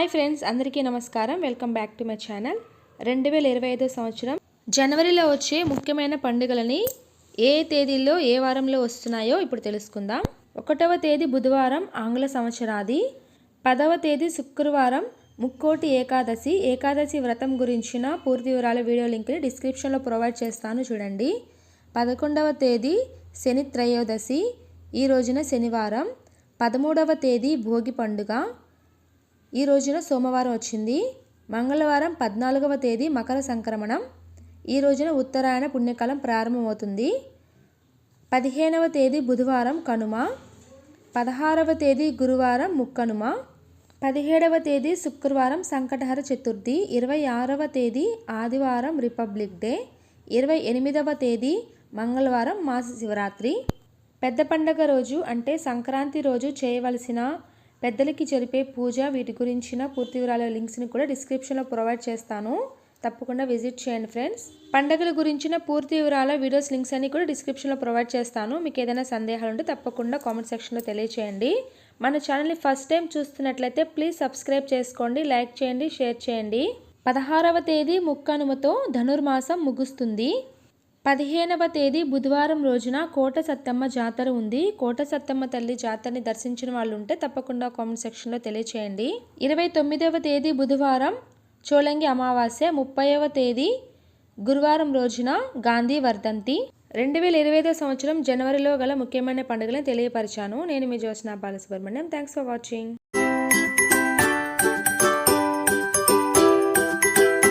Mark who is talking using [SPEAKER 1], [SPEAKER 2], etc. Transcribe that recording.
[SPEAKER 1] Hi friends, అందరికీ నమస్కారం. Welcome back to my channel. 2025 సంవత్సరం జనవరిలో వచ్చే ముఖ్యమైన పండుగలని ఏ తేదీల్లో ఏ వారంలో వస్తున్నాయో ఇప్పుడు తెలుసుకుందాం. 1వ తేదీ బుధవారం ఆంగ్ల సంవత్సరాది, 10వ తేదీ శుక్రవారం ముక్కోటి ఏకాదశి. ఏకాదశి వ్రతం గురించిన పూర్తి వివరాల వీడియో లింక్ని డిస్క్రిప్షన్లో ప్రొవైడ్ చేస్తాను, చూడండి. 11వ తేదీ శని త్రయోదశి, ఈ రోజున శనివారం. 13వ తేదీ భోగి పండుగ, ఈ రోజున సోమవారం వచ్చింది. మంగళవారం 14వ తేదీ మకర సంక్రమణం, ఈ రోజున ఉత్తరాయణ పుణ్యకాలం ప్రారంభమవుతుంది. 15వ తేదీ బుధవారం కనుమ, 16వ తేదీ గురువారం ముక్కనుమ, 17వ తేదీ శుక్రవారం సంకటహర చతుర్థి, 26వ తేదీ ఆదివారం రిపబ్లిక్ డే, 28వ తేదీ మంగళవారం మాస శివరాత్రి. పెద్ద పండగ రోజు అంటే సంక్రాంతి రోజు చేయవలసిన పెద్దలకి జరిపే పూజ, వీటి గురించిన పూర్తి వివరాల లింక్స్ని కూడా డిస్క్రిప్షన్లో ప్రొవైడ్ చేస్తాను, తప్పకుండా విజిట్ చేయండి ఫ్రెండ్స్. పండుగల గురించిన పూర్తి వివరాల వీడియోస్ లింక్స్ అన్ని కూడా డిస్క్రిప్షన్లో ప్రొవైడ్ చేస్తాను. మీకు ఏదైనా సందేహాలు ఉంటే తప్పకుండా కామెంట్ సెక్షన్లో తెలియచేయండి. మన ఛానల్ని ఫస్ట్ టైం చూస్తున్నట్లయితే ప్లీజ్ సబ్స్క్రైబ్ చేసుకోండి, లైక్ చేయండి, షేర్ చేయండి. 16వ తేదీ ముక్కనుమతో ధనుర్మాసం ముగుస్తుంది. 15వ తేదీ బుధవారం రోజున కోట సత్తమ్మ జాతర ఉంది. కోట సత్తమ్మ తల్లి జాతరని దర్శించిన వాళ్ళు ఉంటే తప్పకుండా కామెంట్ సెక్షన్లో తెలియచేయండి. 29వ తేదీ బుధవారం చోళంగి అమావాస్య, 30వ తేదీ గురువారం రోజున గాంధీ వర్ధంతి. 2025 సంవత్సరం జనవరిలో గల ముఖ్యమైన పండుగలను తెలియపరిచాను. నేను మీ Jyotsna Balasubramanyam. Thanks for watching.